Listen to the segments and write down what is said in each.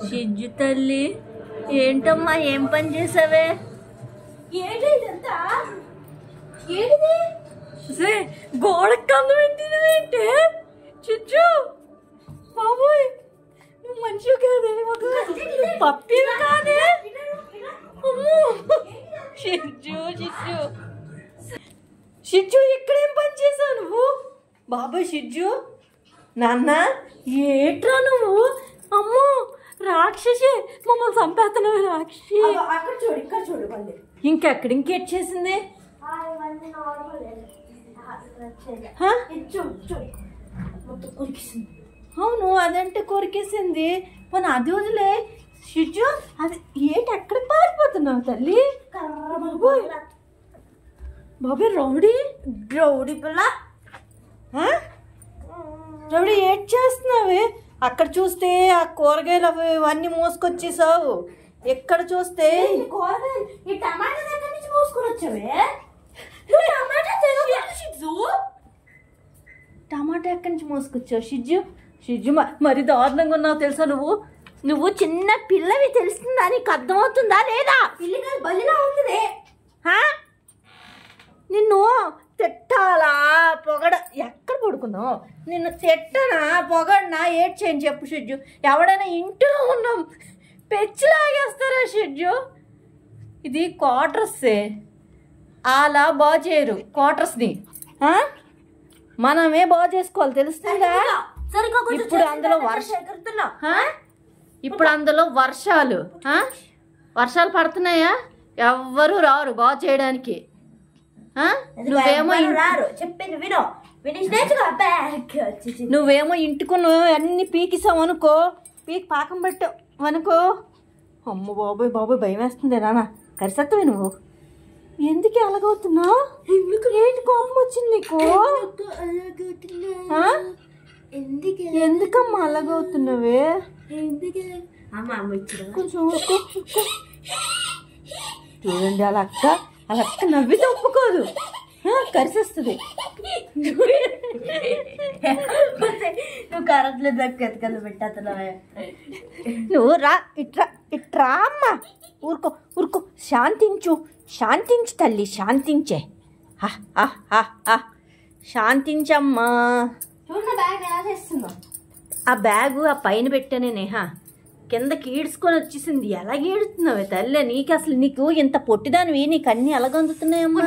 షిజ్జు తల్లి ఏంటమ్మా ఏం పని చేసావే? గోడకు కన్ను పెట్టినవేంటే చిచ్చు? బాబోయ్ నువ్వు మంచిగా కాదే, పప్పి కాదే. అమ్మో షిజ్జు షిజ్జు షిజ్జు ఇక్కడేం పని చేసావు నువ్వు? బాబాయ్ షిజ్జు నాన్న ఏట్రా నువ్వు? అమ్మో రాక్షసి మమ్మల్ని చంపేస్తున్నావు రాక్షసి. అక్కడ చూడు ఇక్కడ చూడు మళ్ళీ ఇంకెక్కడ ఇంకేట్ చేసింది? అవును అదంటే కొరికేసింది. పోనీ అది వదిలే షిజ్జు, అది ఏంటి ఎక్కడ పారిపోతున్నావు తల్లి? బాబాయ్ రౌడీ రౌడీ పిల్ల, రౌడీ ఏడ్ చేస్తున్నావే? అక్కడ చూస్తే ఆ కూరగాయలు అవి ఇవన్నీ మోసుకొచ్చేసావు, ఎక్కడ చూస్తే టమాటా ఎక్కడి నుంచి మోసుకొచ్చావు షిజ్జు? షిజ్జు మరి దారుణంగా ఉన్నావు తెలుసా నువ్వు? నువ్వు చిన్న పిల్లవి తెలుస్తుందా? నీకు అర్థమవుతుందా లేదా? బలిలా ఉంది. నిన్ను తిట్టాలా పొగడ? ఎక్కడ పడుకున్నావు? నిన్ను తిట్టనా పొగడనా ఏడ్ చేయని చెప్పు షిజ్జు. ఎవడైనా ఇంట్లో ఉన్నాం పెచ్చిలాగేస్తారా షిజ్జు? ఇది క్వార్టర్సే, అలా బాగు చేయరు క్వార్టర్స్ని, మనమే బాగు చేసుకోవాలి తెలుస్తుందా? ఇప్పుడు అందులో ఇప్పుడు అందులో వర్షాలు వర్షాలు పడుతున్నాయా? ఎవ్వరు రారు బాగు చేయడానికి. నువ్వేమో చెప్పింది వినో, నువ్వేమో ఇంటికున్న అన్ని పీకిసావు అనుకో, పీకి పాకం పెట్టావు అనుకో. అమ్మ బాబోయ్ బాబోయ్ భయం వేస్తుంది నాన్న. కరిసత్తవే నువ్వు. ఎందుకు అలాగవుతున్నావు? ఏంటి కోపం వచ్చింది నీకు? ఎందుకమ్మా అలాగవుతున్నావే? కొంచెం చూడండి అలా అక్క నవ్వితే ఒప్పుకోదు, కరిసేస్తుంది. నువ్వు కరట్లేదు ఎత్తుకలు పెట్టేస్తున్నావే. నువ్వు రా ఇట్రా అమ్మా. ఊరుకో ఊరుకో, శాంతించు శాంతించు తల్లి శాంతించే. శాంతించమ్మా. ఆ బ్యాగు ఆ పైన పెట్టానే నేహా, కిందకి ఈడ్చుకొని వచ్చేసింది. ఎలాగ ఈడుతున్నావే తల్లి? నీకు అసలు నీకు ఇంత పొట్టిదానివి, నీకు అన్ని ఎలాగొందుతున్నాయమ్మా?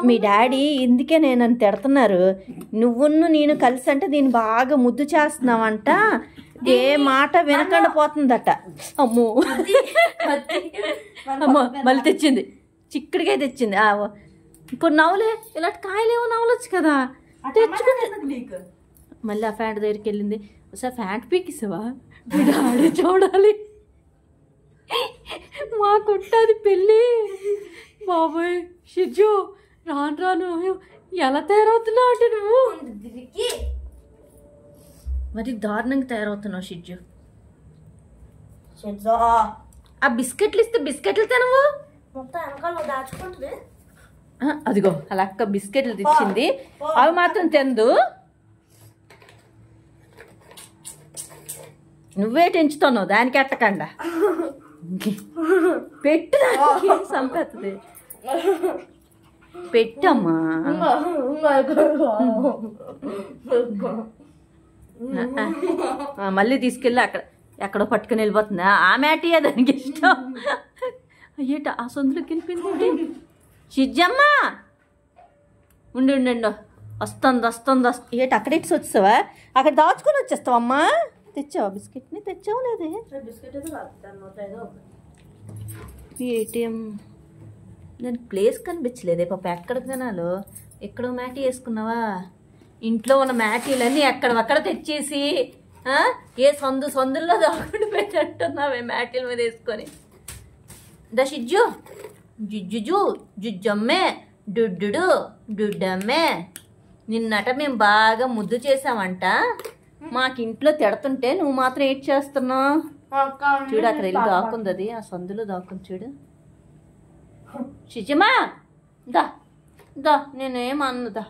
మీ డాడీ ఇందుకే నేను తిడుతున్నారు. నువ్వును నేను కలిసి అంటే దీన్ని బాగా ముద్దు చేస్తున్నావంట, ఏ మాట వినకుండా పోతుందట. అమ్మో అమ్మో మళ్ళీ తెచ్చింది, చిక్కడికాయ తెచ్చింది. ఇప్పుడు నవ్వులే, ఇలాంటి కాయలేమో నవ్వలొచ్చు కదా, తెచ్చుకుంటే. మళ్ళీ ఆ ఫ్యాంట్ దగ్గరికి వెళ్ళింది. ఒకసారి ఫ్యాంట్ పీకిసావా? డాడీ చూడాలి, మాకుంటుంది పెళ్ళి. బాబోయ్ షిజ్జు రాను రాను ఎలా తయారవుతున్నావు అంటే నువ్వు మరి దారుణంగా తయారవుతున్నావు షిజ్జు. ఆ బిస్కెట్లు ఇస్తే బిస్కెట్లు తినవు. దాచుకుంటుంది. అదిగో అలా అక్క బిస్కెట్లు తెచ్చింది, అవి మాత్రం తిందు. నువ్వే తెంచుతున్నావు దానికి ఎట్టకుండా. పెట్టు, సంపెత్తది. పెట్టమ్మా. మళ్ళీ తీసుకెళ్ళి అక్కడ ఎక్కడో పట్టుకుని వెళ్ళిపోతుందా? ఆ మ్యాటీయే దానికి ఇష్టం. అయ్యేట ఆ సొందులోకి వెళ్ళిపోయింది. షిజ్జమ్మా ఉండి ఉండండి, వస్తుంది. ఏట అక్కడ ఇట్స్ వచ్చేసావా? అక్కడ దాచుకొని వచ్చేస్తావమ్మా. తెచ్చావా బిస్కెట్ని? తెచ్చావు లేదే? ఏటీఎం దానికి ప్లేస్ కనిపించలేదే పాప. ఎక్కడ తినాలో? ఎక్కడో మ్యాటీ వేసుకున్నావా? ఇంట్లో ఉన్న మ్యాటీలన్నీ ఎక్కడక్కడ తెచ్చేసి ఏ సందుల్లో దాకుండా పెట్టట్టున్నావే మ్యాటీల మీద వేసుకొని. ద షిజ్జు జుజ్జుజు జుజ్జమ్మే డుడ్డు డుడ్డమ్మే. నిన్నట మేము బాగా ముద్దు చేసామంట, మాకింట్లో తిడుతుంటే నువ్వు మాత్రం ఏడ్ చేస్తున్నావు. చూడు అక్కడ వెళ్ళి దాక్కుంది, అది ఆ సందులో దాక్కుంది చూడు. షిజ్జమ్మా దా దా, నేనేమన్నదా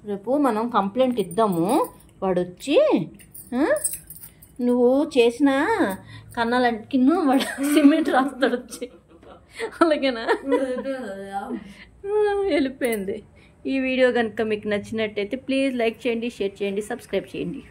రేపు మనం కంప్లైంట్ ఇద్దాము. వాడు వచ్చి నువ్వు చేసిన కన్నాలంటికి వాడు సిమెంట్ రాస్తాడు వచ్చి. అలాగేనా? వెళ్ళిపోయింది. ఈ వీడియో కనుక మీకు నచ్చినట్టయితే ప్లీజ్ లైక్ చేయండి, షేర్ చేయండి, సబ్స్క్రైబ్ చేయండి.